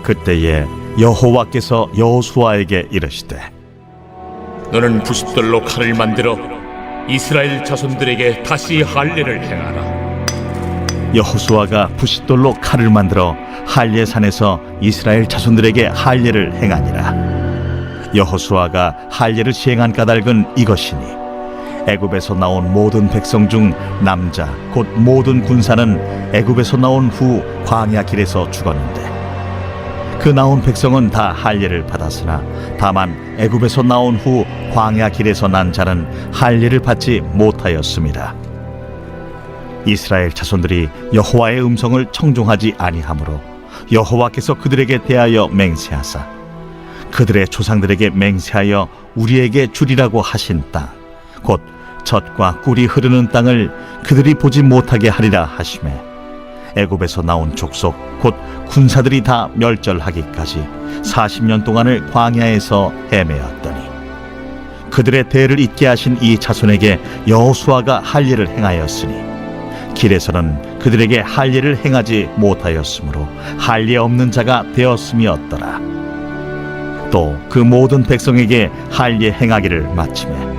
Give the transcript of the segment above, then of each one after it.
그때에 여호와께서 여호수아에게 이르시되 너는 부싯돌로 칼을 만들어 이스라엘 자손들에게 다시 할례를 행하라. 여호수아가 부싯돌로 칼을 만들어 할례산에서 이스라엘 자손들에게 할례를 행하니라. 여호수아가 할례를 시행한 까닭은 이것이니 애굽에서 나온 모든 백성 중 남자 곧 모든 군사는 애굽에서 나온 후 광야 길에서 죽었는데 그 나온 백성은 다 할례를 받았으나 다만 애굽에서 나온 후 광야 길에서 난 자는 할례를 받지 못하였습니다. 이스라엘 자손들이 여호와의 음성을 청종하지 아니하므로 여호와께서 그들에게 대하여 맹세하사 그들의 조상들에게 맹세하여 우리에게 주리라고 하신 땅 곧 젖과 꿀이 흐르는 땅을 그들이 보지 못하게 하리라 하시매 애굽에서 나온 족속 곧 군사들이 다 멸절하기까지 40년 동안을 광야에서 헤매었더니 그들의 대를 잇게 하신 이 자손에게 여호수아가 할례를 행하였으니 길에서는 그들에게 할례를 행하지 못하였으므로 할례 없는 자가 되었음이었더라. 또 그 모든 백성에게 할례 행하기를 마치매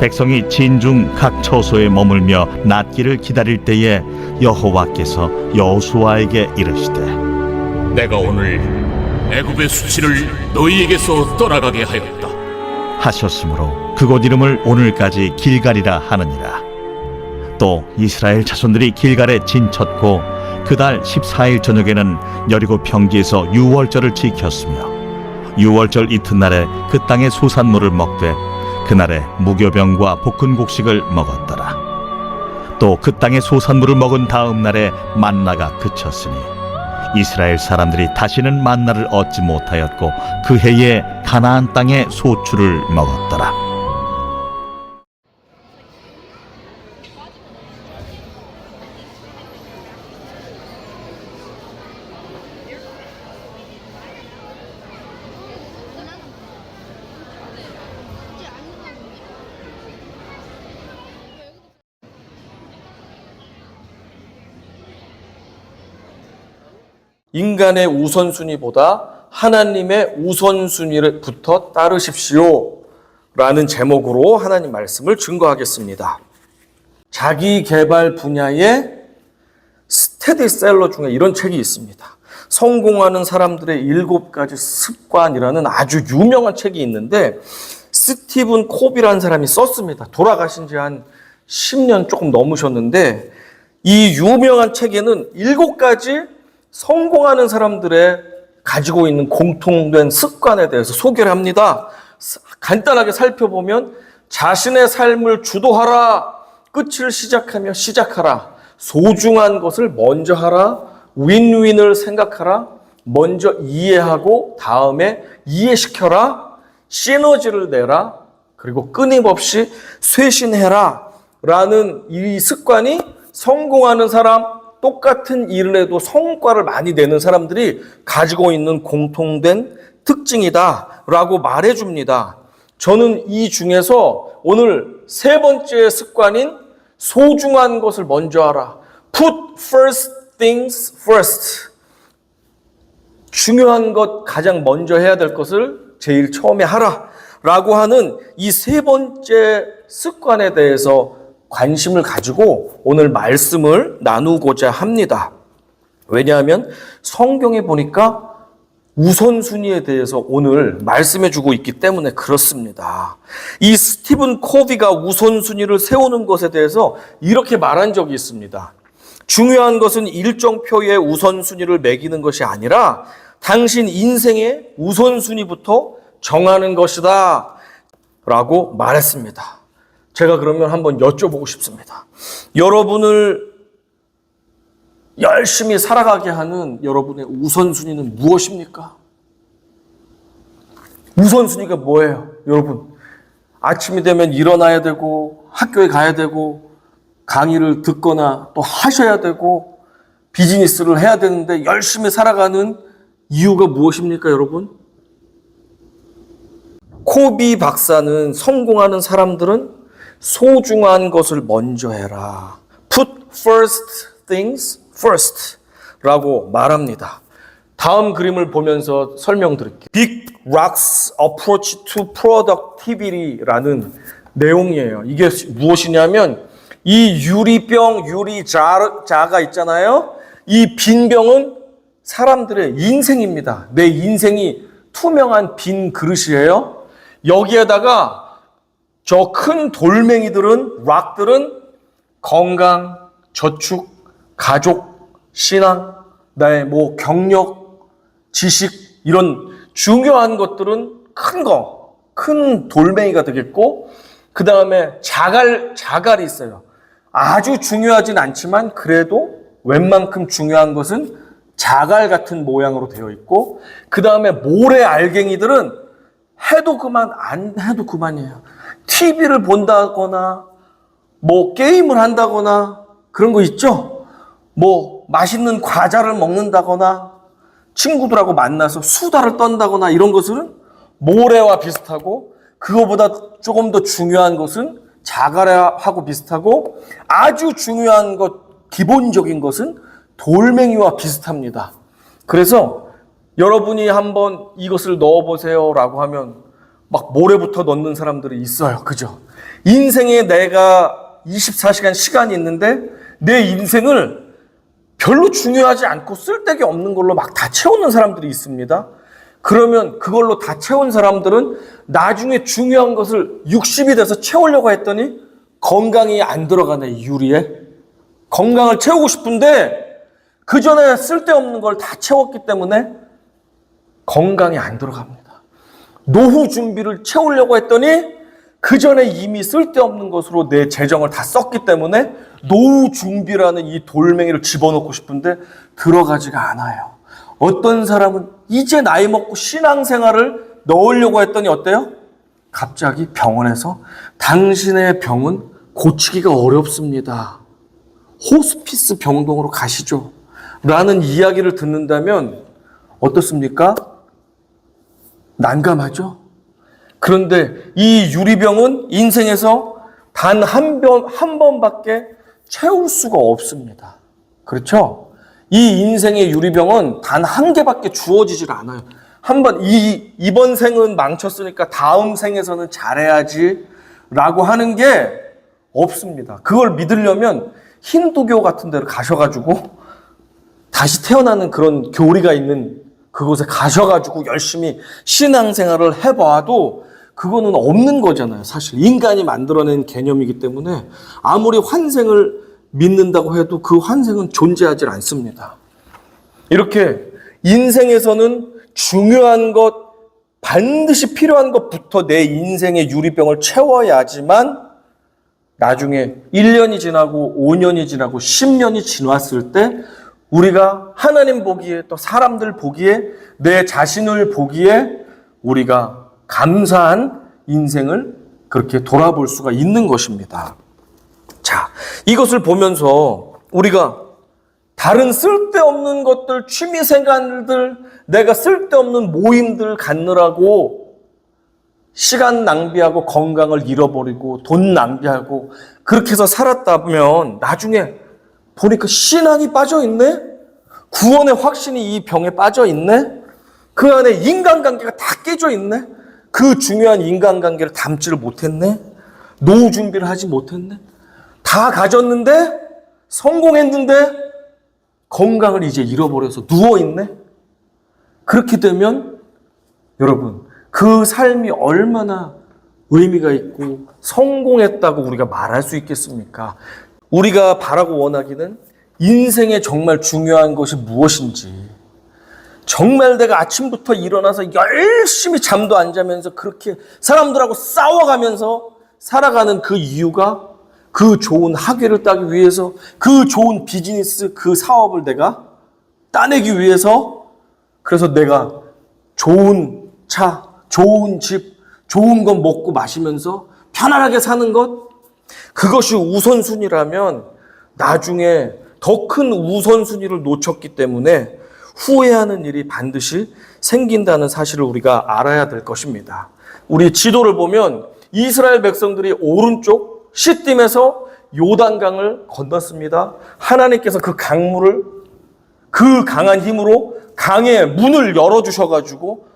백성이 진중 각 처소에 머물며 낫기를 기다릴 때에 여호와께서 여호수아에게 이르시되 내가 오늘 애굽의 수치를 너희에게서 떠나가게 하였다 하셨으므로 그곳 이름을 오늘까지 길갈이라 하느니라. 또 이스라엘 자손들이 길갈에 진쳤고 그달 14일 저녁에는 여리고 평지에서 유월절을 지켰으며 유월절 이튿날에 그 땅의 소산물을 먹되 그날에 무교병과 볶은 곡식을 먹었더라. 또 그 땅의 소산물을 먹은 다음 날에 만나가 그쳤으니 이스라엘 사람들이 다시는 만나를 얻지 못하였고 그 해에 가나안 땅의 소출을 먹었더라. 인간의 우선순위보다 하나님의 우선순위부터 따르십시오 라는 제목으로 하나님 말씀을 증거하겠습니다. 자기개발 분야의 스테디셀러 중에 이런 책이 있습니다. 성공하는 사람들의 7가지 습관이라는 아주 유명한 책이 있는데 스티븐 콥이라는 사람이 썼습니다. 돌아가신 지 한 10년 조금 넘으셨는데 이 유명한 책에는 7가지 성공하는 사람들의 가지고 있는 공통된 습관에 대해서 소개를 합니다. 간단하게 살펴보면 자신의 삶을 주도하라, 끝을 시작하며 시작하라, 소중한 것을 먼저 하라, 윈윈을 생각하라, 먼저 이해하고 다음에 이해시켜라, 시너지를 내라, 그리고 끊임없이 쇄신해라 라는 이 습관이 성공하는 사람, 똑같은 일을 해도 성과를 많이 내는 사람들이 가지고 있는 공통된 특징이다 라고 말해줍니다. 저는 이 중에서 오늘 3번째 습관인 소중한 것을 먼저 하라. Put first things first. 중요한 것 가장 먼저 해야 될 것을 제일 처음에 하라 라고 하는 이 3번째 습관에 대해서 관심을 가지고 오늘 말씀을 나누고자 합니다. 왜냐하면 성경에 보니까 우선순위에 대해서 오늘 말씀해 주고 있기 때문에 그렇습니다. 이 스티븐 코비가 우선순위를 세우는 것에 대해서 이렇게 말한 적이 있습니다. 중요한 것은 일정표의 우선순위를 매기는 것이 아니라 당신 인생의 우선순위부터 정하는 것이다 라고 말했습니다. 제가 그러면 한번 여쭤보고 싶습니다. 여러분을 열심히 살아가게 하는 여러분의 우선순위는 무엇입니까? 우선순위가 뭐예요? 여러분, 아침이 되면 일어나야 되고 학교에 가야 되고 강의를 듣거나 또 하셔야 되고 비즈니스를 해야 되는데 열심히 살아가는 이유가 무엇입니까, 여러분? 코비 박사는 성공하는 사람들은 소중한 것을 먼저 해라. Put first things first 라고 말합니다. 다음 그림을 보면서 설명드릴게요. Big Rocks Approach to Productivity라는 내용이에요. 이게 무엇이냐면 이 유리병, 유리자가 있잖아요. 이 빈 병은 사람들의 인생입니다. 내 인생이 투명한 빈 그릇이에요. 여기에다가 저 큰 돌멩이들은, 락들은 건강, 저축, 가족, 신앙, 나의 뭐 경력, 지식 이런 중요한 것들은 큰 돌멩이가 되겠고, 그 다음에 자갈이 있어요. 아주 중요하진 않지만 그래도 웬만큼 중요한 것은 자갈 같은 모양으로 되어 있고, 그 다음에 모래 알갱이들은 해도 그만 안 해도 그만이에요. TV를 본다거나 뭐 게임을 한다거나 그런 거 있죠. 뭐 맛있는 과자를 먹는다거나 친구들하고 만나서 수다를 떤다거나 이런 것은 모래와 비슷하고, 그거보다 조금 더 중요한 것은 자갈하고 비슷하고, 아주 중요한 것, 기본적인 것은 돌멩이와 비슷합니다. 그래서 여러분이 한번 이것을 넣어보세요 라고 하면 막 모래부터 넣는 사람들이 있어요. 그죠? 인생에 내가 24시간 시간이 있는데 내 인생을 별로 중요하지 않고 쓸데기 없는 걸로 막 다 채우는 사람들이 있습니다. 그러면 그걸로 다 채운 사람들은 나중에 중요한 것을 60이 돼서 채우려고 했더니 건강이 안 들어가네, 유리에. 건강을 채우고 싶은데 그 전에 쓸데없는 걸 다 채웠기 때문에 건강이 안 들어갑니다. 노후 준비를 채우려고 했더니 그 전에 이미 쓸데없는 것으로 내 재정을 다 썼기 때문에 노후 준비라는 이 돌멩이를 집어넣고 싶은데 들어가지가 않아요. 어떤 사람은 이제 나이 먹고 신앙생활을 넣으려고 했더니 어때요? 갑자기 병원에서 당신의 병은 고치기가 어렵습니다. 호스피스 병동으로 가시죠. 라는 이야기를 듣는다면 어떻습니까? 난감하죠? 그런데 이 유리병은 인생에서 단 한 번밖에 채울 수가 없습니다. 그렇죠? 이 인생의 유리병은 단 한 개밖에 주어지질 않아요. 이번 생은 망쳤으니까 다음 생에서는 잘해야지 라고 하는 게 없습니다. 그걸 믿으려면 힌두교 같은 데로 가셔가지고 다시 태어나는 그런 교리가 있는 그곳에 가셔가지고 열심히 신앙생활을 해봐도 그거는 없는 거잖아요. 사실 인간이 만들어낸 개념이기 때문에 아무리 환생을 믿는다고 해도 그 환생은 존재하지 않습니다. 이렇게 인생에서는 중요한 것, 반드시 필요한 것부터 내 인생의 유리병을 채워야지만 나중에 1년이 지나고 5년이 지나고 10년이 지났을 때 우리가 하나님 보기에 또 사람들 보기에 내 자신을 보기에 우리가 감사한 인생을 그렇게 돌아볼 수가 있는 것입니다. 자, 이것을 보면서 우리가 다른 쓸데없는 것들, 취미생활들, 내가 쓸데없는 모임들 갖느라고 시간 낭비하고 건강을 잃어버리고 돈 낭비하고 그렇게 해서 살았다면 나중에 보니까 신앙이 빠져있네? 구원의 확신이 이 병에 빠져있네? 그 안에 인간관계가 다 깨져있네? 그 중요한 인간관계를 담지를 못했네? 노후 준비를 하지 못했네? 다 가졌는데? 성공했는데? 건강을 이제 잃어버려서 누워있네? 그렇게 되면 여러분 그 삶이 얼마나 의미가 있고 성공했다고 우리가 말할 수 있겠습니까? 우리가 바라고 원하기는 인생에 정말 중요한 것이 무엇인지, 정말 내가 아침부터 일어나서 열심히 잠도 안 자면서 그렇게 사람들하고 싸워가면서 살아가는 그 이유가 그 좋은 학위를 따기 위해서, 그 좋은 비즈니스, 그 사업을 내가 따내기 위해서, 그래서 내가 좋은 차, 좋은 집, 좋은 거 먹고 마시면서 편안하게 사는 것, 그것이 우선순위라면 나중에 더 큰 우선순위를 놓쳤기 때문에 후회하는 일이 반드시 생긴다는 사실을 우리가 알아야 될 것입니다. 우리 지도를 보면 이스라엘 백성들이 오른쪽 시딤에서 요단강을 건넜습니다. 하나님께서 그 강물을 그 강한 힘으로 강의 문을 열어주셔가지고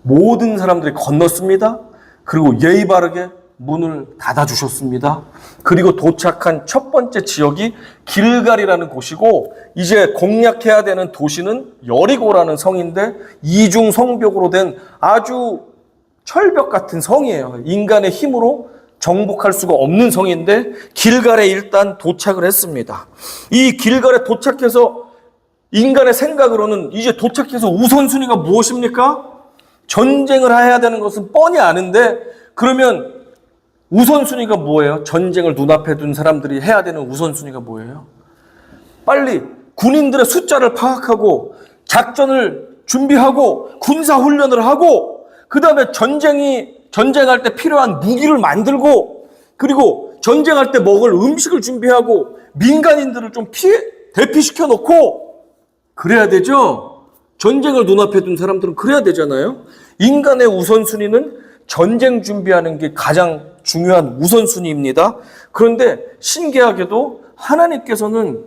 모든 사람들이 건넜습니다. 그리고 예의 바르게 문을 닫아주셨습니다. 그리고 도착한 첫 번째 지역이 길갈이라는 곳이고, 이제 공략해야 되는 도시는 여리고라는 성인데, 이중 성벽으로 된 아주 철벽 같은 성이에요. 인간의 힘으로 정복할 수가 없는 성인데, 길갈에 일단 도착을 했습니다. 이 길갈에 도착해서 인간의 생각으로는 이제 도착해서 우선순위가 무엇입니까? 전쟁을 해야 되는 것은 뻔히 아는데, 그러면 우선순위가 뭐예요? 전쟁을 눈앞에 둔 사람들이 해야 되는 우선순위가 뭐예요? 빨리 군인들의 숫자를 파악하고 작전을 준비하고 군사훈련을 하고, 그 다음에 전쟁할 때 필요한 무기를 만들고, 그리고 전쟁할 때 먹을 음식을 준비하고 민간인들을 좀 대피시켜 놓고 그래야 되죠? 전쟁을 눈앞에 둔 사람들은 그래야 되잖아요. 인간의 우선순위는 전쟁 준비하는 게 가장 중요한 우선순위입니다. 그런데 신기하게도 하나님께서는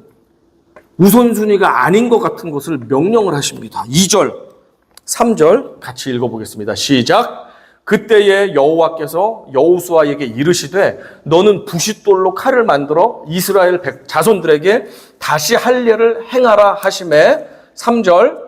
우선순위가 아닌 것 같은 것을 명령을 하십니다. 2절, 3절 같이 읽어보겠습니다. 시작. 그때에 여호와께서 여호수아에게 이르시되 너는 부싯돌로 칼을 만들어 이스라엘 자손들에게 다시 할례를 행하라 하시매. 3절.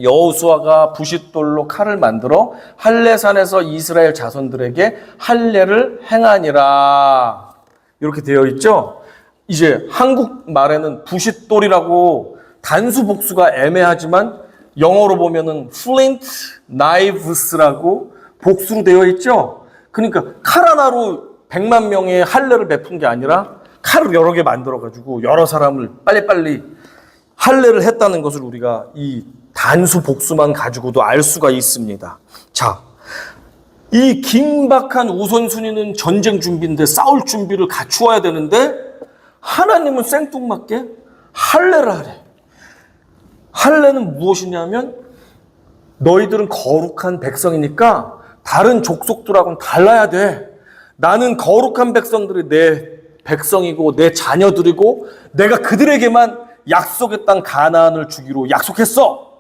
여호수아가 부싯돌로 칼을 만들어 할례산에서 이스라엘 자손들에게 할례를 행하니라. 이렇게 되어 있죠. 이제 한국말에는 부싯돌이라고 단수 복수가 애매하지만 영어로 보면은 flint knives라고 복수로 되어 있죠. 그러니까 칼 하나로 100만 명의 할례를 베푼 게 아니라 칼을 여러 개 만들어 가지고 여러 사람을 빨리빨리 할례를 했다는 것을 우리가 이 단수 복수만 가지고도 알 수가 있습니다. 자, 이 긴박한 우선순위는 전쟁 준비인데 싸울 준비를 갖추어야 되는데 하나님은 생뚱맞게 할례를 하래. 할례는 무엇이냐면 너희들은 거룩한 백성이니까 다른 족속들하고는 달라야 돼. 나는 거룩한 백성들이 내 백성이고 내 자녀들이고 내가 그들에게만 약속의 땅 가나안을 주기로 약속했어.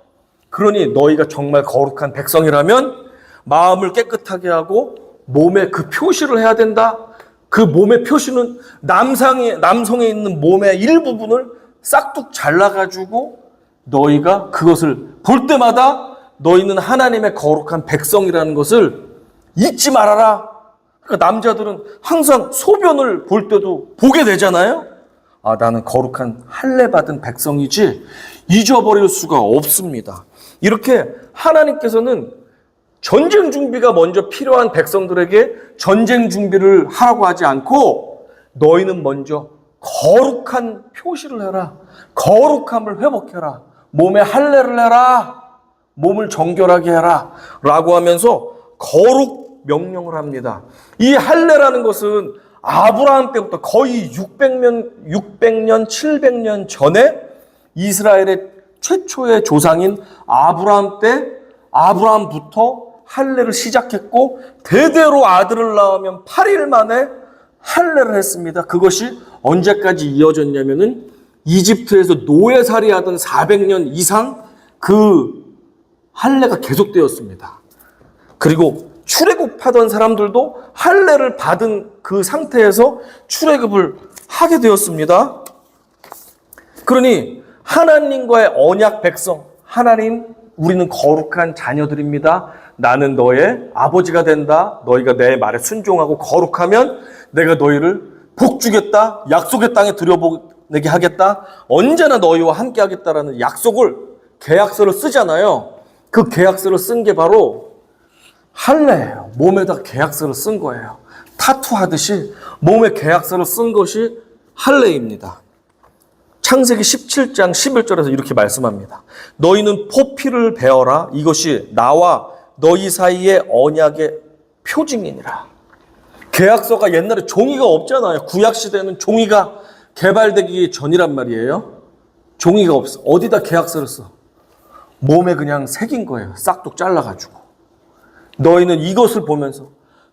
그러니 너희가 정말 거룩한 백성이라면 마음을 깨끗하게 하고 몸에 그 표시를 해야 된다. 그 몸의 표시는 남성에 있는 몸의 일부분을 싹둑 잘라가지고 너희가 그것을 볼 때마다 너희는 하나님의 거룩한 백성이라는 것을 잊지 말아라. 그러니까 남자들은 항상 소변을 볼 때도 보게 되잖아요. 아, 나는 거룩한 할례 받은 백성이지 잊어버릴 수가 없습니다. 이렇게 하나님께서는 전쟁 준비가 먼저 필요한 백성들에게 전쟁 준비를 하라고 하지 않고 너희는 먼저 거룩한 표시를 해라. 거룩함을 회복해라. 몸에 할례를 해라. 몸을 정결하게 해라. 라고 하면서 거룩 명령을 합니다. 이 할례라는 것은 아브라함 때부터 거의 600년, 700년 전에 이스라엘의 최초의 조상인 아브라함부터 할례를 시작했고 대대로 아들을 낳으면 8일 만에 할례를 했습니다. 그것이 언제까지 이어졌냐면은 이집트에서 노예살이 하던 400년 이상 그 할례가 계속되었습니다. 그리고 출애굽하던 사람들도 할례를 받은 그 상태에서 출애굽을 하게 되었습니다. 그러니 하나님과의 언약 백성, 하나님, 우리는 거룩한 자녀들입니다. 나는 너의 아버지가 된다. 너희가 내 말에 순종하고 거룩하면 내가 너희를 복 주겠다. 약속의 땅에 들여보내게 하겠다. 언제나 너희와 함께 하겠다라는 약속을, 계약서를 쓰잖아요. 그 계약서를 쓴 게 바로 할례예요. 몸에다 계약서를 쓴 거예요. 타투하듯이 몸에 계약서를 쓴 것이 할례입니다. 창세기 17장 11절에서 이렇게 말씀합니다. 너희는 포피를 베어라. 이것이 나와 너희 사이의 언약의 표징이니라. 계약서가 옛날에 종이가 없잖아요. 구약시대는 종이가 개발되기 전이란 말이에요. 종이가 없어. 어디다 계약서를 써? 몸에 그냥 새긴 거예요. 싹둑 잘라가지고. 너희는 이것을 보면서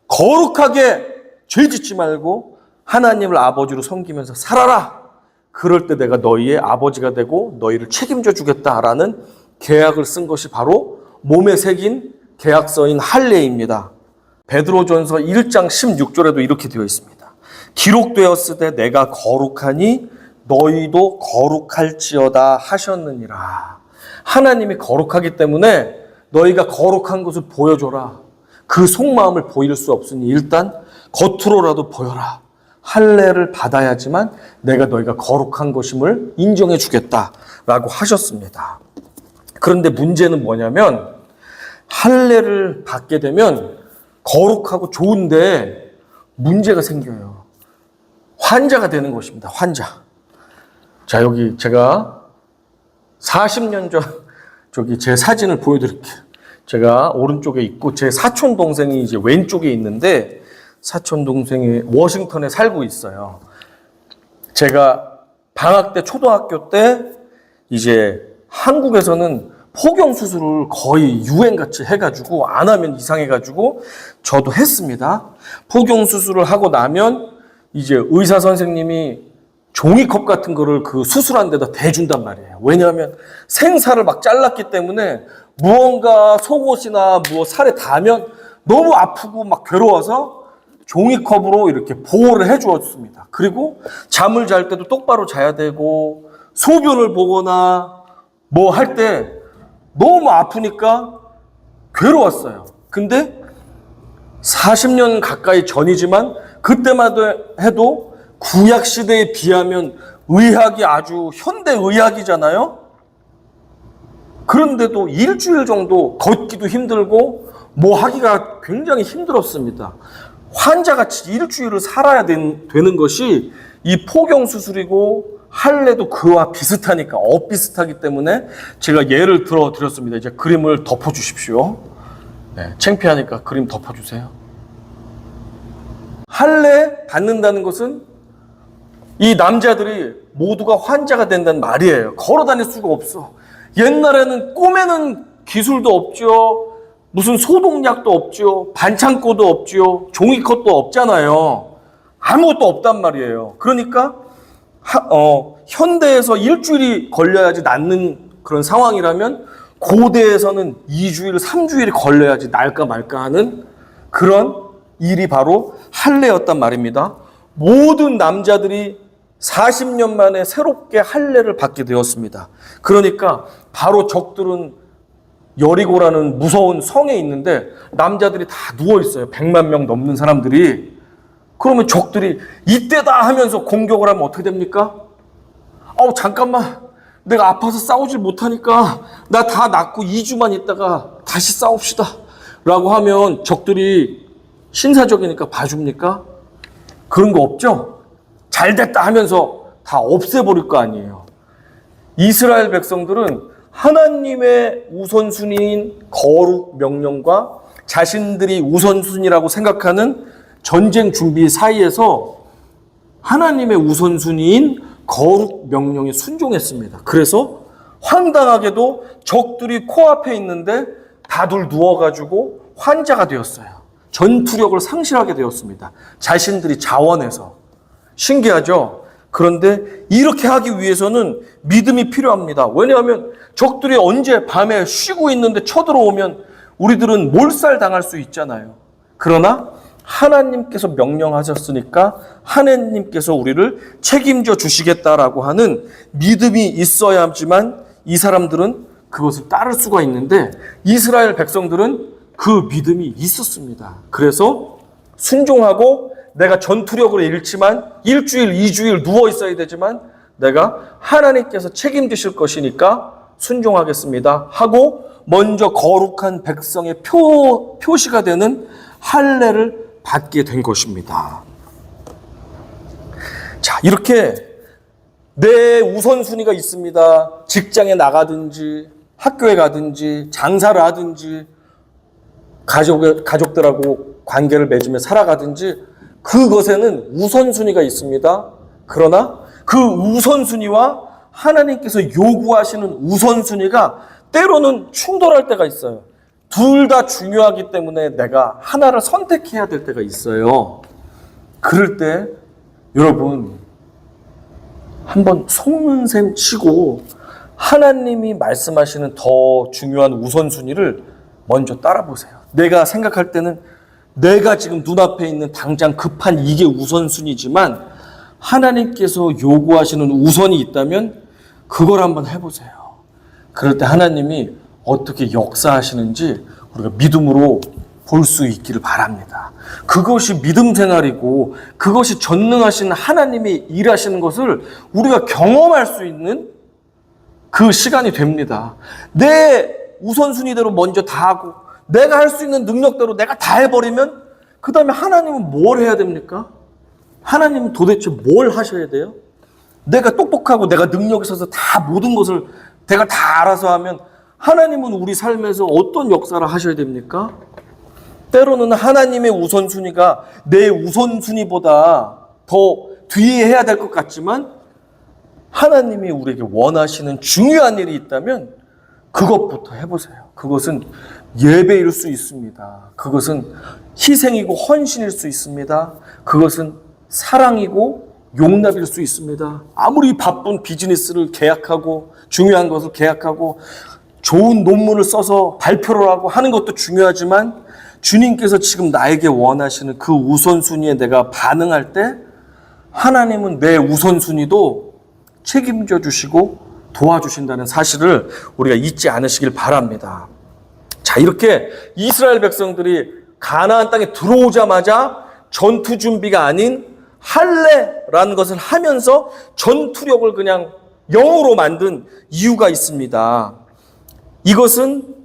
거룩하게 죄 짓지 말고 하나님을 아버지로 섬기면서 살아라. 그럴 때 내가 너희의 아버지가 되고 너희를 책임져 주겠다라는 계약을 쓴 것이 바로 몸에 새긴 계약서인 할례입니다. 베드로전서 1장 16절에도 이렇게 되어 있습니다. 기록되었으되 내가 거룩하니 너희도 거룩할지어다 하셨느니라. 하나님이 거룩하기 때문에 너희가 거룩한 것을 보여줘라. 그 속마음을 보일 수 없으니 일단 겉으로라도 보여라. 할례를 받아야지만 내가 너희가 거룩한 것임을 인정해 주겠다라고 하셨습니다. 그런데 문제는 뭐냐면 할례를 받게 되면 거룩하고 좋은데 문제가 생겨요. 환자가 되는 것입니다. 환자. 자, 여기 제가 40년 전 저기 제 사진을 보여드릴게요. 제가 오른쪽에 있고 제 사촌 동생이 이제 왼쪽에 있는데 사촌 동생이 워싱턴에 살고 있어요. 제가 방학 때 초등학교 때 이제 한국에서는 포경 수술을 거의 유행같이 해가지고 안 하면 이상해가지고 저도 했습니다. 포경 수술을 하고 나면 이제 의사 선생님이 종이컵 같은 거를 그 수술한 데다 대준단 말이에요. 왜냐하면 생살을 막 잘랐기 때문에 무언가 속옷이나 살에 닿으면 너무 아프고 막 괴로워서 종이컵으로 이렇게 보호를 해주었습니다. 그리고 잠을 잘 때도 똑바로 자야 되고 소변을 보거나 뭐 할 때 너무 아프니까 괴로웠어요. 근데 40년 가까이 전이지만 그때마다 해도 구약 시대에 비하면 의학이 아주 현대 의학이잖아요. 그런데도 일주일 정도 걷기도 힘들고 뭐 하기가 굉장히 힘들었습니다. 환자같이 일주일을 살아야 되는 것이 이 포경 수술이고 할례도 그와 비슷하니까 비슷하기 때문에 제가 예를 들어 드렸습니다. 이제 그림을 덮어 주십시오. 네, 창피하니까 그림 덮어 주세요. 할례 받는다는 것은 이 남자들이 모두가 환자가 된다는 말이에요. 걸어 다닐 수가 없어. 옛날에는 꼬매는 기술도 없죠. 무슨 소독약도 없죠. 반창고도 없죠. 종이컵도 없잖아요. 아무것도 없단 말이에요. 그러니까 현대에서 일주일이 걸려야지 낫는 그런 상황이라면 고대에서는 2주일, 3주일이 걸려야지 날까 말까 하는 그런 일이 바로 할례였단 말입니다. 모든 남자들이 40년 만에 새롭게 할례를 받게 되었습니다. 그러니까 바로 적들은 여리고라는 무서운 성에 있는데 남자들이 다 누워있어요. 100만 명 넘는 사람들이. 그러면 적들이 이때다 하면서 공격을 하면 어떻게 됩니까? 잠깐만, 내가 아파서 싸우질 못하니까 나 다 낫고 2주만 있다가 다시 싸웁시다 라고 하면 적들이 신사적이니까 봐줍니까? 그런 거 없죠? 잘됐다 하면서 다 없애버릴 거 아니에요. 이스라엘 백성들은 하나님의 우선순위인 거룩 명령과 자신들이 우선순위라고 생각하는 전쟁 준비 사이에서 하나님의 우선순위인 거룩 명령에 순종했습니다. 그래서 황당하게도 적들이 코앞에 있는데 다들 누워가지고 환자가 되었어요. 전투력을 상실하게 되었습니다. 자신들이 자원해서. 신기하죠? 그런데 이렇게 하기 위해서는 믿음이 필요합니다. 왜냐하면 적들이 언제 밤에 쉬고 있는데 쳐들어오면 우리들은 몰살당할 수 있잖아요. 그러나 하나님께서 명령하셨으니까 하나님께서 우리를 책임져 주시겠다라고 하는 믿음이 있어야지만 이 사람들은 그것을 따를 수가 있는데 이스라엘 백성들은 그 믿음이 있었습니다. 그래서 순종하고 내가 전투력으로 잃지만 일주일, 2주일 누워 있어야 되지만 내가 하나님께서 책임지실 것이니까 순종하겠습니다 하고 먼저 거룩한 백성의 표시가 되는 할례를 받게 된 것입니다. 자, 이렇게 내 우선순위가 있습니다. 직장에 나가든지 학교에 가든지 장사를 하든지 가족들하고 관계를 맺으며 살아가든지 그것에는 우선순위가 있습니다. 그러나 그 우선순위와 하나님께서 요구하시는 우선순위가 때로는 충돌할 때가 있어요. 둘 다 중요하기 때문에 내가 하나를 선택해야 될 때가 있어요. 그럴 때 여러분 한번 속는 셈 치고 하나님이 말씀하시는 더 중요한 우선순위를 먼저 따라 보세요. 내가 생각할 때는 내가 지금 눈앞에 있는 당장 급한 이게 우선순위지만 하나님께서 요구하시는 우선이 있다면 그걸 한번 해보세요. 그럴 때 하나님이 어떻게 역사하시는지 우리가 믿음으로 볼 수 있기를 바랍니다. 그것이 믿음 생활이고 그것이 전능하신 하나님이 일하시는 것을 우리가 경험할 수 있는 그 시간이 됩니다. 내 우선순위대로 먼저 다 하고 내가 할 수 있는 능력대로 내가 다 해버리면 그 다음에 하나님은 뭘 해야 됩니까? 하나님은 도대체 뭘 하셔야 돼요? 내가 똑똑하고 내가 능력이 있어서 다 모든 것을 내가 다 알아서 하면 하나님은 우리 삶에서 어떤 역사를 하셔야 됩니까? 때로는 하나님의 우선순위가 내 우선순위보다 더 뒤에 해야 될 것 같지만 하나님이 우리에게 원하시는 중요한 일이 있다면 그것부터 해보세요. 그것은 예배일 수 있습니다. 그것은 희생이고 헌신일 수 있습니다. 그것은 사랑이고 용납일 수 있습니다. 아무리 바쁜 비즈니스를 계약하고 중요한 것을 계약하고 좋은 논문을 써서 발표를 하고 하는 것도 중요하지만 주님께서 지금 나에게 원하시는 그 우선순위에 내가 반응할 때 하나님은 내 우선순위도 책임져 주시고 도와주신다는 사실을 우리가 잊지 않으시길 바랍니다. 자, 이렇게 이스라엘 백성들이 가나안 땅에 들어오자마자 전투 준비가 아닌 할례라는 것을 하면서 전투력을 그냥 0으로 만든 이유가 있습니다. 이것은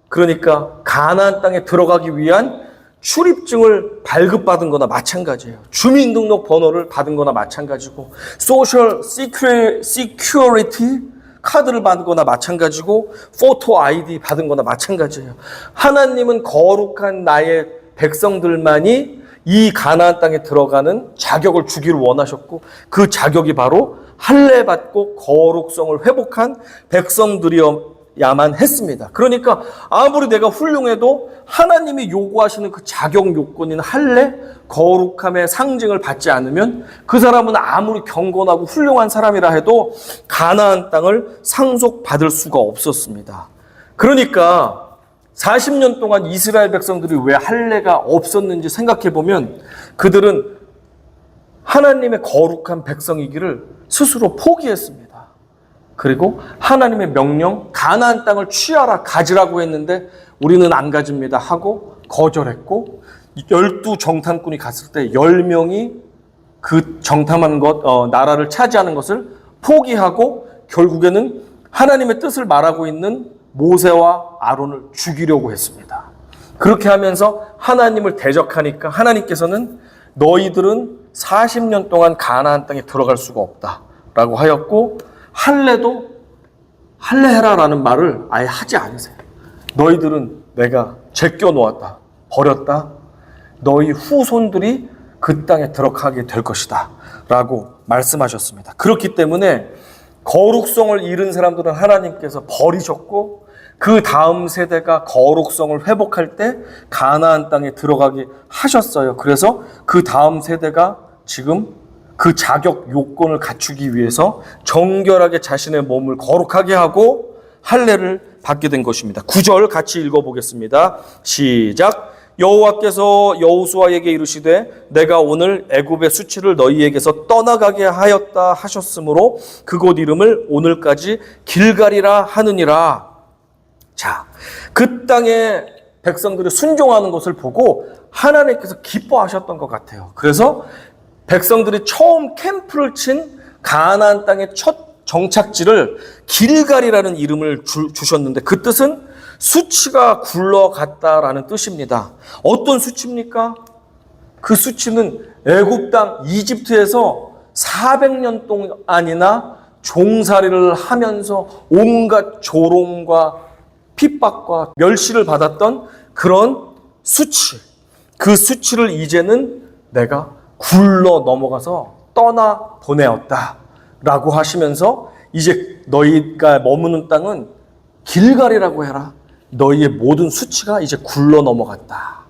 그러니까 가나안 땅에 들어가기 위한 출입증을 발급받은 거나 마찬가지예요. 주민등록 번호를 받은 거나 마찬가지고 소셜 시큐리티 카드를 받은 거나 마찬가지고 포토 아이디 받은 거나 마찬가지예요. 하나님은 거룩한 나의 백성들만이 이 가나안 땅에 들어가는 자격을 주기를 원하셨고 그 자격이 바로 할례 받고 거룩성을 회복한 백성들이야만 했습니다. 그러니까 아무리 내가 훌륭해도 하나님이 요구하시는 그 자격 요건인 할례, 거룩함의 상징을 받지 않으면 그 사람은 아무리 경건하고 훌륭한 사람이라 해도 가나안 땅을 상속받을 수가 없었습니다. 그러니까 40년 동안 이스라엘 백성들이 왜 할례가 없었는지 생각해 보면 그들은 하나님의 거룩한 백성이기를 스스로 포기했습니다. 그리고 하나님의 명령 가나안 땅을 취하라 가지라고 했는데 우리는 안 가집니다 하고 거절했고 12정탐꾼이 갔을 때 10명이 그 정탐한 것 나라를 차지하는 것을 포기하고 결국에는 하나님의 뜻을 말하고 있는 모세와 아론을 죽이려고 했습니다. 그렇게 하면서 하나님을 대적하니까 하나님께서는 너희들은 40년 동안 가나안 땅에 들어갈 수가 없다라고 하였고 할례도 할례해라라는 말을 아예 하지 않으세요. 너희들은 내가 제껴 놓았다, 버렸다. 너희 후손들이 그 땅에 들어가게 될 것이다 라고 말씀하셨습니다. 그렇기 때문에 거룩성을 잃은 사람들은 하나님께서 버리셨고 그 다음 세대가 거룩성을 회복할 때 가나안 땅에 들어가게 하셨어요. 그래서 그 다음 세대가 지금 그 자격 요건을 갖추기 위해서 정결하게 자신의 몸을 거룩하게 하고 할례를 받게 된 것입니다. 9절 같이 읽어보겠습니다. 시작. 여호와께서 여호수아에게 이르시되 내가 오늘 애굽의 수치를 너희에게서 떠나가게 하였다 하셨으므로 그곳 이름을 오늘까지 길갈이라 하느니라. 자, 그 땅의 백성들이 순종하는 것을 보고 하나님께서 기뻐하셨던 것 같아요. 그래서 백성들이 처음 캠프를 친 가나안 땅의 첫 정착지를 길갈이라는 이름을 주셨는데 그 뜻은 수치가 굴러갔다라는 뜻입니다. 어떤 수치입니까? 그 수치는 애굽 땅 이집트에서 400년 동안이나 종살이를 하면서 온갖 조롱과 핍박과 멸시를 받았던 그런 수치. 그 수치를 이제는 내가 굴러 넘어가서 떠나 보내었다라고 하시면서 이제 너희가 머무는 땅은 길갈이라고 해라. 너희의 모든 수치가 이제 굴러 넘어갔다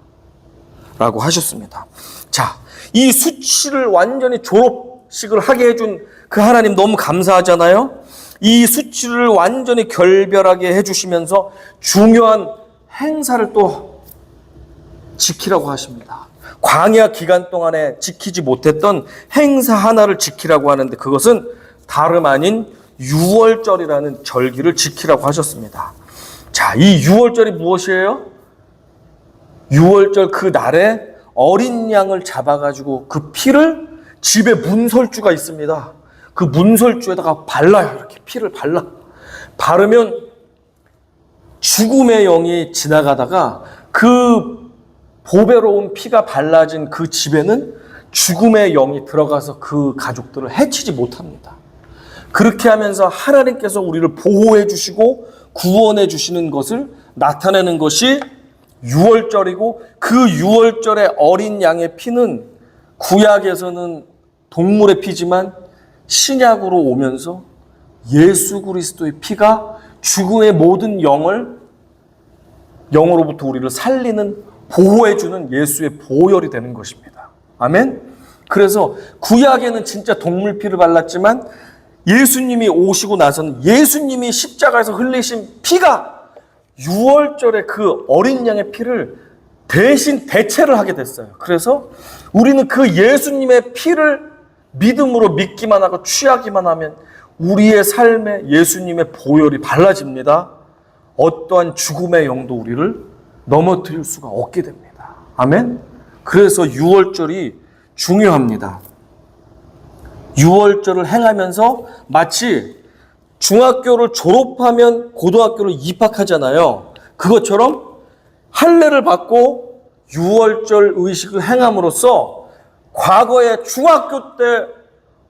라고 하셨습니다. 자, 이 수치를 완전히 졸업식을 하게 해준 그 하나님 너무 감사하잖아요. 이 수치를 완전히 결별하게 해주시면서 중요한 행사를 또 지키라고 하십니다. 광야 기간 동안에 지키지 못했던 행사 하나를 지키라고 하는데 그것은 다름 아닌 유월절이라는 절기를 지키라고 하셨습니다. 자, 이 유월절이 무엇이에요? 유월절 그 날에 어린 양을 잡아가지고 그 피를 집에 문설주가 있습니다. 그 문설주에다가 발라요. 이렇게 피를 바르면 죽음의 영이 지나가다가 그 보배로운 피가 발라진 그 집에는 죽음의 영이 들어가서 그 가족들을 해치지 못합니다. 그렇게 하면서 하나님께서 우리를 보호해 주시고 구원해 주시는 것을 나타내는 것이 유월절이고, 그 유월절의 어린 양의 피는 구약에서는 동물의 피지만 신약으로 오면서 예수 그리스도의 피가 죽음의 모든 영으로부터 우리를 살리는, 보호해주는 예수의 보혈이 되는 것입니다. 아멘? 그래서 구약에는 진짜 동물 피를 발랐지만 예수님이 오시고 나서는 예수님이 십자가에서 흘리신 피가 유월절에 그 어린 양의 피를 대신 대체를 하게 됐어요. 그래서 우리는 그 예수님의 피를 믿음으로 믿기만 하고 취하기만 하면 우리의 삶에 예수님의 보혈이 발라집니다. 어떠한 죽음의 영도 우리를 넘어뜨릴 수가 없게 됩니다. 아멘? 그래서 유월절이 중요합니다. 유월절을 행하면서 마치 중학교를 졸업하면 고등학교를 입학하잖아요. 그것처럼 할례를 받고 유월절 의식을 행함으로써 과거에 중학교 때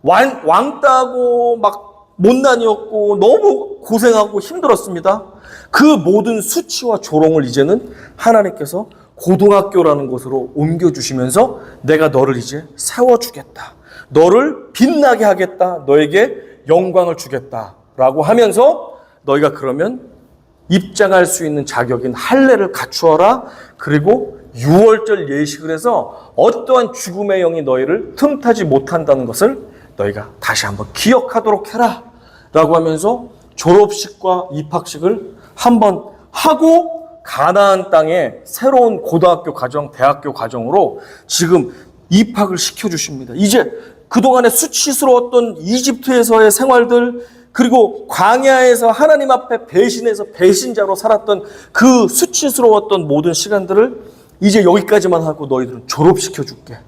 왕따고 막 못난이었고 너무 고생하고 힘들었습니다. 그 모든 수치와 조롱을 이제는 하나님께서 고등학교라는 곳으로 옮겨주시면서 내가 너를 이제 세워주겠다. 너를 빛나게 하겠다. 너에게 영광을 주겠다. 라고 하면서 너희가 그러면 입장할 수 있는 자격인 할례를 갖추어라. 그리고 유월절 예식을 해서 어떠한 죽음의 영이 너희를 틈타지 못한다는 것을 너희가 다시 한번 기억하도록 해라. 라고 하면서 졸업식과 입학식을 한번 하고 가나안 땅에 새로운 고등학교 과정, 대학교 과정으로 지금 입학을 시켜주십니다. 이제 그동안에 수치스러웠던 이집트에서의 생활들, 그리고 광야에서 하나님 앞에 배신해서 배신자로 살았던 그 수치스러웠던 모든 시간들을 이제 여기까지만 하고 너희들은 졸업시켜줄게.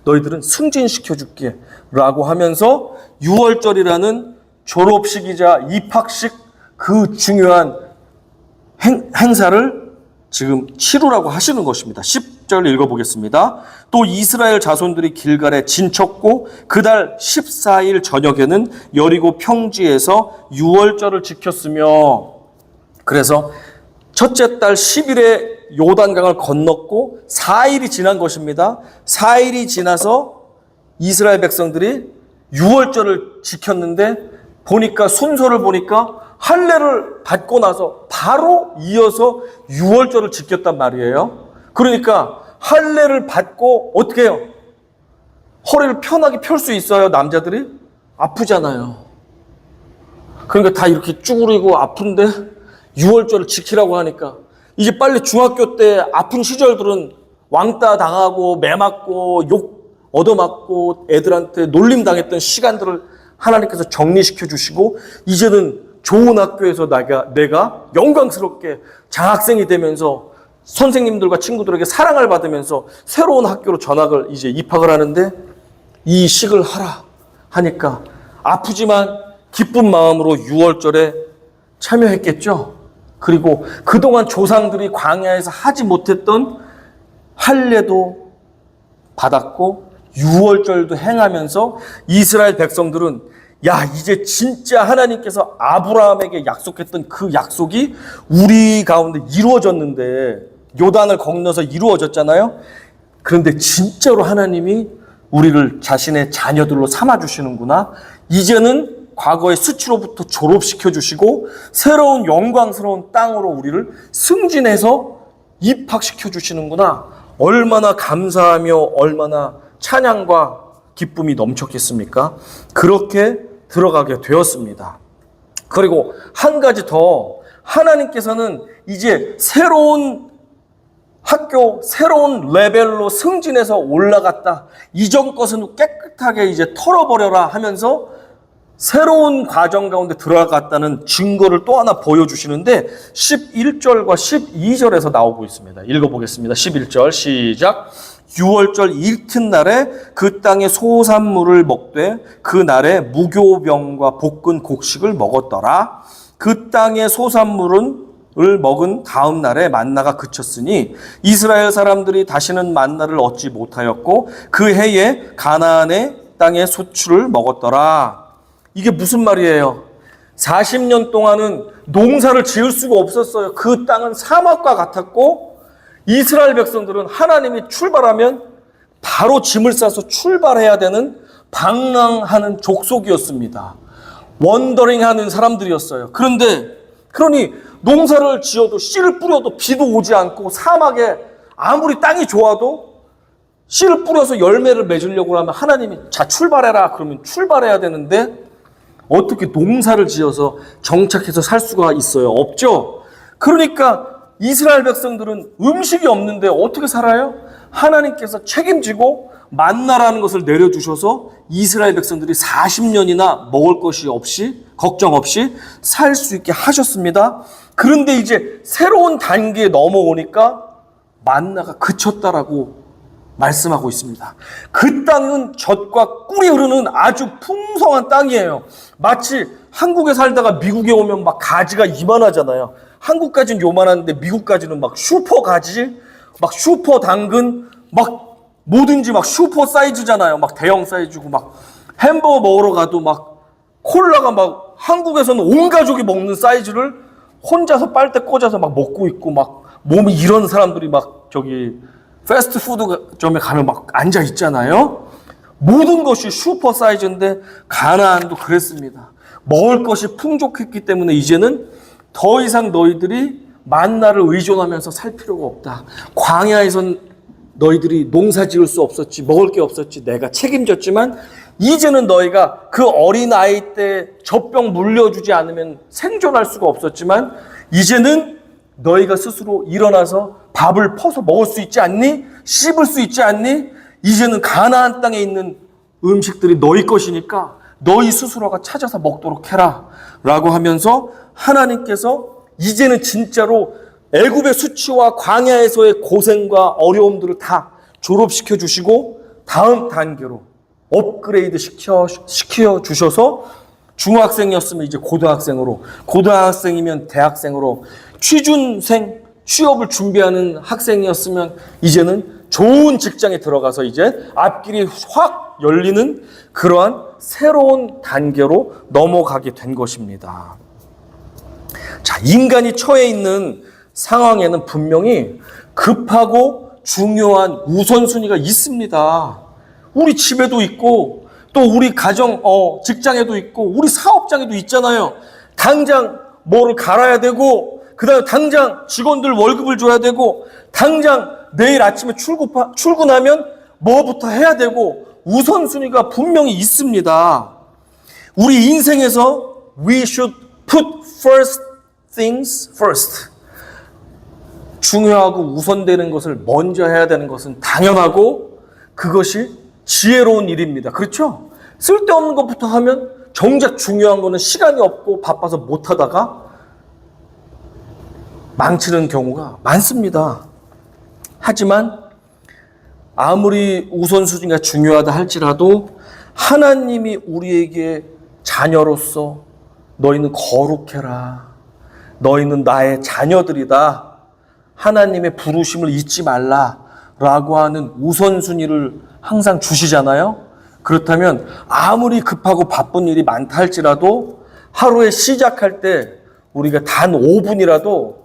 너희들은 승진시켜줄게. 라고 하면서 유월절이라는 졸업식이자 입학식, 그 중요한 행사를 지금 치루라고 하시는 것입니다. 10절 읽어보겠습니다. 또 이스라엘 자손들이 길갈에 진쳤고 그달 14일 저녁에는 여리고 평지에서 유월절을 지켰으며, 그래서 첫째 달 10일에 요단강을 건넜고 4일이 지난 것입니다. 4일이 지나서 이스라엘 백성들이 유월절을 지켰는데 보니까 순서를 보니까 할례를 받고 나서 바로 이어서 유월절을 지켰단 말이에요. 그러니까 할례를 받고 어떻게 해요? 허리를 편하게 펼 수 있어요? 남자들이? 아프잖아요. 그러니까 다 이렇게 쭈그리고 아픈데 유월절을 지키라고 하니까 이제 빨리 중학교 때 아픈 시절들은 왕따 당하고 매 맞고 욕 얻어맞고 애들한테 놀림 당했던 시간들을 하나님께서 정리시켜 주시고 이제는 좋은 학교에서 내가 영광스럽게 장학생이 되면서 선생님들과 친구들에게 사랑을 받으면서 새로운 학교로 전학을 이제 입학을 하는데 이 식을 하라 하니까 아프지만 기쁜 마음으로 유월절에 참여했겠죠. 그리고 그동안 조상들이 광야에서 하지 못했던 할례도 받았고 유월절도 행하면서 이스라엘 백성들은 야, 이제 진짜 하나님께서 아브라함에게 약속했던 그 약속이 우리 가운데 이루어졌는데, 요단을 건너서 이루어졌잖아요. 그런데 진짜로 하나님이 우리를 자신의 자녀들로 삼아주시는구나. 이제는 과거의 수치로부터 졸업시켜주시고 새로운 영광스러운 땅으로 우리를 승진해서 입학시켜주시는구나. 얼마나 감사하며 얼마나 찬양과 기쁨이 넘쳤겠습니까? 그렇게 들어가게 되었습니다. 그리고 한 가지 더, 하나님께서는 이제 새로운 학교, 새로운 레벨로 승진해서 올라갔다. 이전 것은 깨끗하게 이제 털어버려라 하면서 새로운 과정 가운데 들어갔다는 증거를 또 하나 보여주시는데 11절과 12절에서 나오고 있습니다. 읽어보겠습니다. 11절 시작. 6월절 이튿날에 그 땅의 소산물을 먹되 그 날에 무교병과 볶은 곡식을 먹었더라. 그 땅의 소산물은 을 먹은 다음 날에 만나가 그쳤으니 이스라엘 사람들이 다시는 만나를 얻지 못하였고 그 해에 가나안의 땅의 소출을 먹었더라. 이게 무슨 말이에요? 40년 동안은 농사를 지을 수가 없었어요. 그 땅은 사막과 같았고 이스라엘 백성들은 하나님이 출발하면 바로 짐을 싸서 출발해야 되는 방랑하는 족속이었습니다. 원더링하는 사람들이었어요. 그러니 농사를 지어도 씨를 뿌려도 비도 오지 않고 사막에 아무리 땅이 좋아도 씨를 뿌려서 열매를 맺으려고 하면 하나님이 자 출발해라 그러면 출발해야 되는데 어떻게 농사를 지어서 정착해서 살 수가 있어요? 없죠? 그러니까 이스라엘 백성들은 음식이 없는데 어떻게 살아요? 하나님께서 책임지고 만나라는 것을 내려주셔서 이스라엘 백성들이 40년이나 먹을 것이 없이 걱정 없이 살 수 있게 하셨습니다. 그런데 이제 새로운 단계에 넘어오니까 만나가 그쳤다라고 말씀하고 있습니다. 그 땅은 젖과 꿀이 흐르는 아주 풍성한 땅이에요. 마치 한국에 살다가 미국에 오면 막 가지가 이만하잖아요. 한국까지는 요만한데 미국까지는 막 슈퍼 가지, 막 슈퍼 당근, 막 뭐든지 막 슈퍼 사이즈잖아요. 막 대형 사이즈고 막 햄버거 먹으러 가도 막 콜라가 막 한국에서는 온 가족이 먹는 사이즈를 혼자서 빨대 꽂아서 막 먹고 있고 막 몸이 이런 사람들이 막 저기 패스트푸드점에 가면 막 앉아 있잖아요. 모든 것이 슈퍼 사이즈인데 가나안도 그랬습니다. 먹을 것이 풍족했기 때문에 이제는 더 이상 너희들이 만나를 의존하면서 살 필요가 없다. 광야에선 너희들이 농사 지을 수 없었지, 먹을 게 없었지, 내가 책임졌지만 이제는 너희가 그 어린아이 때 젖병 물려주지 않으면 생존할 수가 없었지만 이제는 너희가 스스로 일어나서 밥을 퍼서 먹을 수 있지 않니? 씹을 수 있지 않니? 이제는 가나안 땅에 있는 음식들이 너희 것이니까 너희 스스로가 찾아서 먹도록 해라 라고 하면서 하나님께서 이제는 진짜로 애굽의 수치와 광야에서의 고생과 어려움들을 다 졸업시켜 주시고 다음 단계로 업그레이드 시켜 주셔서 중학생이었으면 이제 고등학생으로, 고등학생이면 대학생으로, 취준생, 취업을 준비하는 학생이었으면 이제는 좋은 직장에 들어가서 이제 앞길이 확 열리는 그러한 새로운 단계로 넘어가게 된 것입니다. 자, 인간이 처해 있는 상황에는 분명히 급하고 중요한 우선순위가 있습니다. 우리 집에도 있고 또 우리 가정, 직장에도 있고 우리 사업장에도 있잖아요. 당장 뭐를 갈아야 되고 그 다음에 당장 직원들 월급을 줘야 되고 당장 내일 아침에 출근하면 뭐부터 해야 되고 우선순위가 분명히 있습니다. 우리 인생에서 we should put first things first. 중요하고 우선되는 것을 먼저 해야 되는 것은 당연하고 그것이 지혜로운 일입니다. 그렇죠? 쓸데없는 것부터 하면 정작 중요한 거는 시간이 없고 바빠서 못하다가 망치는 경우가 많습니다. 하지만 아무리 우선순위가 중요하다 할지라도 하나님이 우리에게 자녀로서 너희는 거룩해라. 너희는 나의 자녀들이다. 하나님의 부르심을 잊지 말라라고 하는 우선순위를 항상 주시잖아요. 그렇다면 아무리 급하고 바쁜 일이 많다 할지라도 하루에 시작할 때 우리가 단 5분이라도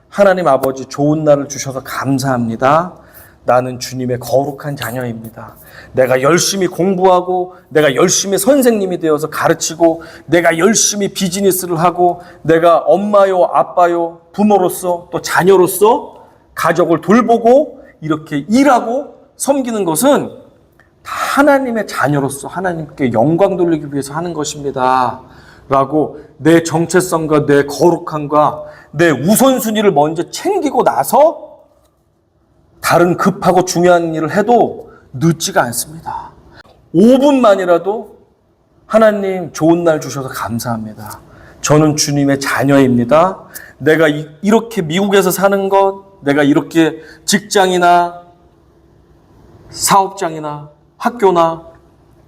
하나님 아버지 좋은 날을 주셔서 감사합니다. 나는 주님의 거룩한 자녀입니다. 내가 열심히 공부하고 내가 열심히 선생님이 되어서 가르치고 내가 열심히 비즈니스를 하고 내가 엄마요 아빠요 부모로서 또 자녀로서 가족을 돌보고 이렇게 일하고 섬기는 것은 다 하나님의 자녀로서 하나님께 영광 돌리기 위해서 하는 것입니다. 라고 내 정체성과 내 거룩함과 내 우선순위를 먼저 챙기고 나서 다른 급하고 중요한 일을 해도 늦지가 않습니다. 5분만이라도 하나님 좋은 날 주셔서 감사합니다. 저는 주님의 자녀입니다. 내가 이렇게 미국에서 사는 것, 내가 이렇게 직장이나 사업장이나 학교나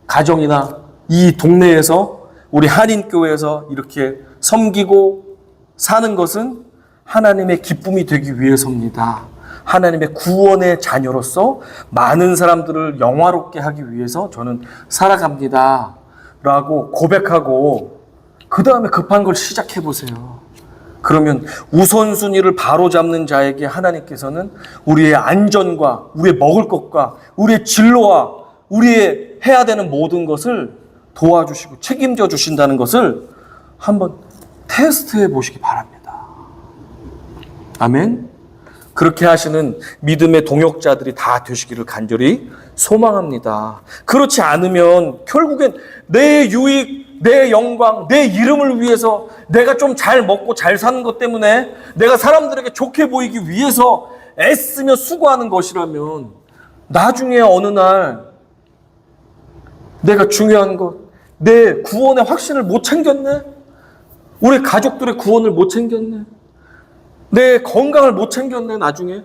가정이나 이 동네에서 우리 한인교회에서 이렇게 섬기고 사는 것은 하나님의 기쁨이 되기 위해서입니다. 하나님의 구원의 자녀로서 많은 사람들을 영화롭게 하기 위해서 저는 살아갑니다. 라고 고백하고 그 다음에 급한 걸 시작해 보세요. 그러면 우선순위를 바로잡는 자에게 하나님께서는 우리의 안전과 우리의 먹을 것과 우리의 진로와 우리의 해야 되는 모든 것을 도와주시고 책임져 주신다는 것을 한번 테스트해 보시기 바랍니다. 아멘. 그렇게 하시는 믿음의 동역자들이 다 되시기를 간절히 소망합니다. 그렇지 않으면 결국엔 내 유익, 내 영광, 내 이름을 위해서 내가 좀 잘 먹고 잘 사는 것 때문에 내가 사람들에게 좋게 보이기 위해서 애쓰며 수고하는 것이라면 나중에 어느 날 내가 중요한 것, 내 구원의 확신을 못 챙겼네? 우리 가족들의 구원을 못 챙겼네? 내 건강을 못 챙겼네, 나중에?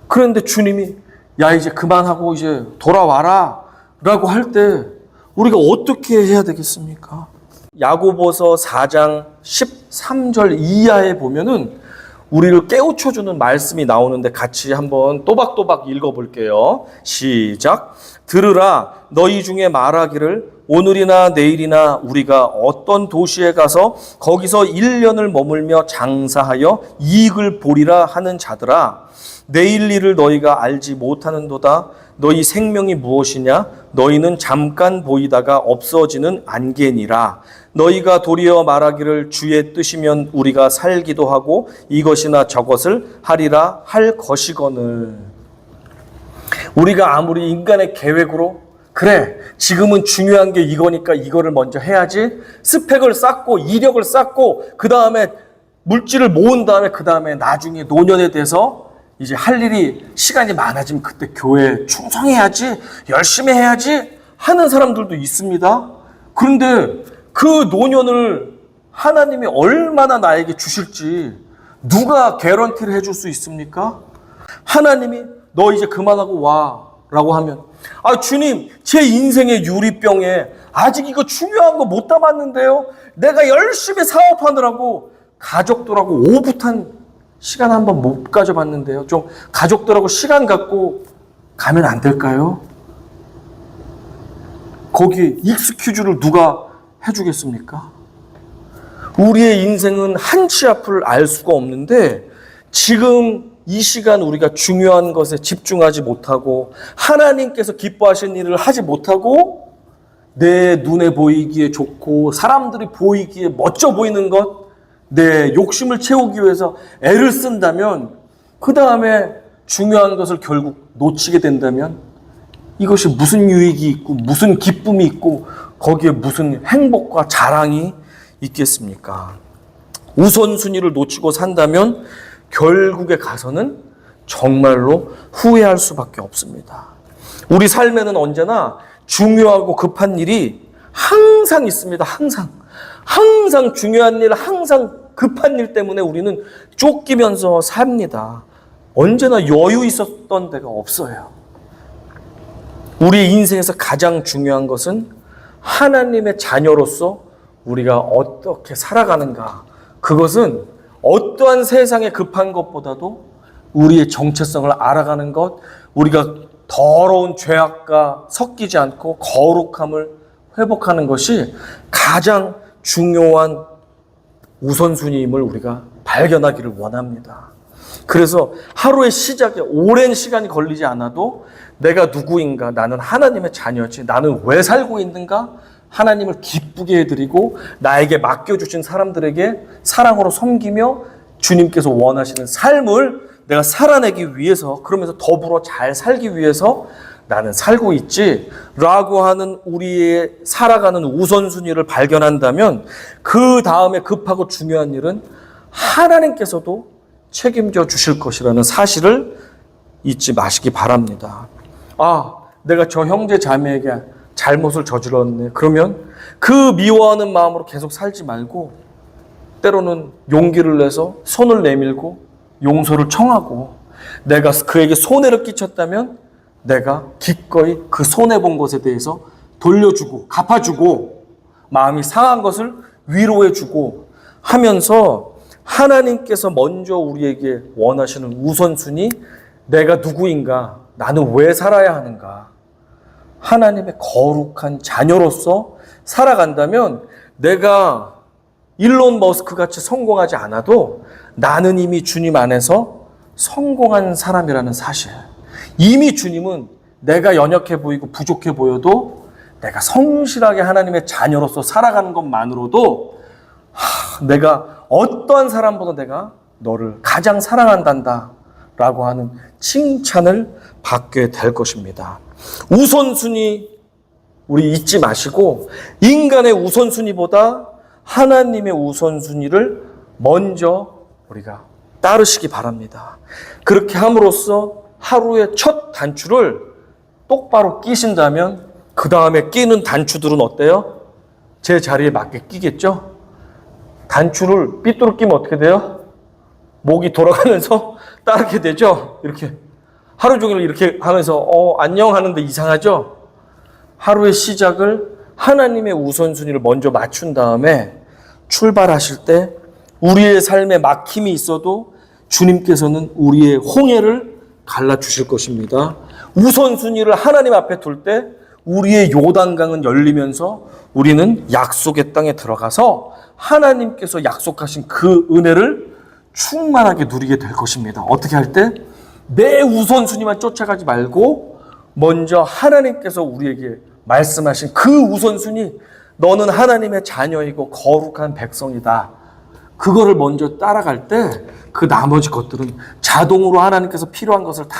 그런데 주님이, 야, 이제 그만하고 이제 돌아와라. 라고 할 때, 우리가 어떻게 해야 되겠습니까? 야고보서 4장 13절 이하에 보면은, 우리를 깨우쳐주는 말씀이 나오는데 같이 한번 또박또박 읽어볼게요. 시작. 들으라, 너희 중에 말하기를 오늘이나 내일이나 우리가 어떤 도시에 가서 거기서 1년을 머물며 장사하여 이익을 보리라 하는 자들아, 내일 일을 너희가 알지 못하는도다. 너희 생명이 무엇이냐? 너희는 잠깐 보이다가 없어지는 안개니라. 너희가 도리어 말하기를 주의 뜻이면 우리가 살기도 하고 이것이나 저것을 하리라 할 것이거늘. 우리가 아무리 인간의 계획으로 그래, 지금은 중요한 게 이거니까 이거를 먼저 해야지, 스펙을 쌓고 이력을 쌓고 그 다음에 물질을 모은 다음에 그 다음에 나중에 노년에 돼서 이제 할 일이 시간이 많아지면 그때 교회에 충성해야지, 열심히 해야지 하는 사람들도 있습니다. 그런데 그 노년을 하나님이 얼마나 나에게 주실지 누가 개런티를 해줄 수 있습니까? 하나님이 너 이제 그만하고 와 라고 하면, 아, 주님, 제 인생의 유리병에 아직 이거 중요한 거 못 담았는데요. 내가 열심히 사업하느라고 가족들하고 오붓한 시간 한번 못 가져봤는데요. 좀 가족들하고 시간 갖고 가면 안 될까요? 거기 익스큐즈를 누가 해주겠습니까? 우리의 인생은 한치 앞을 알 수가 없는데 지금 이 시간 우리가 중요한 것에 집중하지 못하고 하나님께서 기뻐하시는 일을 하지 못하고 내 눈에 보이기에 좋고 사람들이 보이기에 멋져 보이는 것, 내 욕심을 채우기 위해서 애를 쓴다면 그 다음에 중요한 것을 결국 놓치게 된다면 이것이 무슨 유익이 있고 무슨 기쁨이 있고 거기에 무슨 행복과 자랑이 있겠습니까? 우선순위를 놓치고 산다면 결국에 가서는 정말로 후회할 수밖에 없습니다. 우리 삶에는 언제나 중요하고 급한 일이 항상 있습니다. 항상 중요한 일, 항상 급한 일 때문에 우리는 쫓기면서 삽니다. 언제나 여유 있었던 데가 없어요. 우리의 인생에서 가장 중요한 것은 하나님의 자녀로서 우리가 어떻게 살아가는가. 그것은 어떠한 세상에 급한 것보다도 우리의 정체성을 알아가는 것, 우리가 더러운 죄악과 섞이지 않고 거룩함을 회복하는 것이 가장 중요한 우선순위임을 우리가 발견하기를 원합니다. 그래서 하루의 시작에 오랜 시간이 걸리지 않아도 내가 누구인가, 나는 하나님의 자녀지, 나는 왜 살고 있는가, 하나님을 기쁘게 해드리고 나에게 맡겨주신 사람들에게 사랑으로 섬기며 주님께서 원하시는 삶을 내가 살아내기 위해서, 그러면서 더불어 잘 살기 위해서 나는 살고 있지 라고 하는 우리의 살아가는 우선순위를 발견한다면 그 다음에 급하고 중요한 일은 하나님께서도 책임져 주실 것이라는 사실을 잊지 마시기 바랍니다. 아, 내가 저 형제 자매에게 잘못을 저질렀네. 그러면 그 미워하는 마음으로 계속 살지 말고 때로는 용기를 내서 손을 내밀고 용서를 청하고 내가 그에게 손해를 끼쳤다면 내가 기꺼이 그 손해본 것에 대해서 돌려주고 갚아주고 마음이 상한 것을 위로해주고 하면서 하나님께서 먼저 우리에게 원하시는 우선순위 내가 누구인가? 나는 왜 살아야 하는가? 하나님의 거룩한 자녀로서 살아간다면 내가 일론 머스크 같이 성공하지 않아도 나는 이미 주님 안에서 성공한 사람이라는 사실. 이미 주님은 내가 연약해 보이고 부족해 보여도 내가 성실하게 하나님의 자녀로서 살아가는 것만으로도 내가 어떠한 사람보다 내가 너를 가장 사랑한단다 라고 하는 칭찬을 받게 될 것입니다. 우선순위 우리 잊지 마시고 인간의 우선순위보다 하나님의 우선순위를 먼저 우리가 따르시기 바랍니다. 그렇게 함으로써 하루의 첫 단추를 똑바로 끼신다면 그 다음에 끼는 단추들은 어때요? 제 자리에 맞게 끼겠죠? 단추를 삐뚤어 끼면 어떻게 돼요? 목이 돌아가면서 따르게 되죠? 이렇게 하루 종일 이렇게 하면서 안녕 하는데 이상하죠? 하루의 시작을 하나님의 우선순위를 먼저 맞춘 다음에 출발하실 때 우리의 삶에 막힘이 있어도 주님께서는 우리의 홍해를 갈라주실 것입니다. 우선순위를 하나님 앞에 둘 때 우리의 요단강은 열리면서 우리는 약속의 땅에 들어가서 하나님께서 약속하신 그 은혜를 충만하게 누리게 될 것입니다. 어떻게 할 때? 내 우선순위만 쫓아가지 말고 먼저 하나님께서 우리에게 말씀하신 그 우선순위, 너는 하나님의 자녀이고 거룩한 백성이다. 그거를 먼저 따라갈 때 그 나머지 것들은 자동으로 하나님께서 필요한 것을 다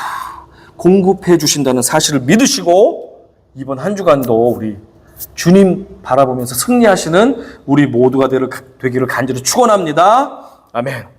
공급해 주신다는 사실을 믿으시고 이번 한 주간도 우리 주님 바라보면서 승리하시는 우리 모두가 되기를 간절히 축원합니다. 아멘.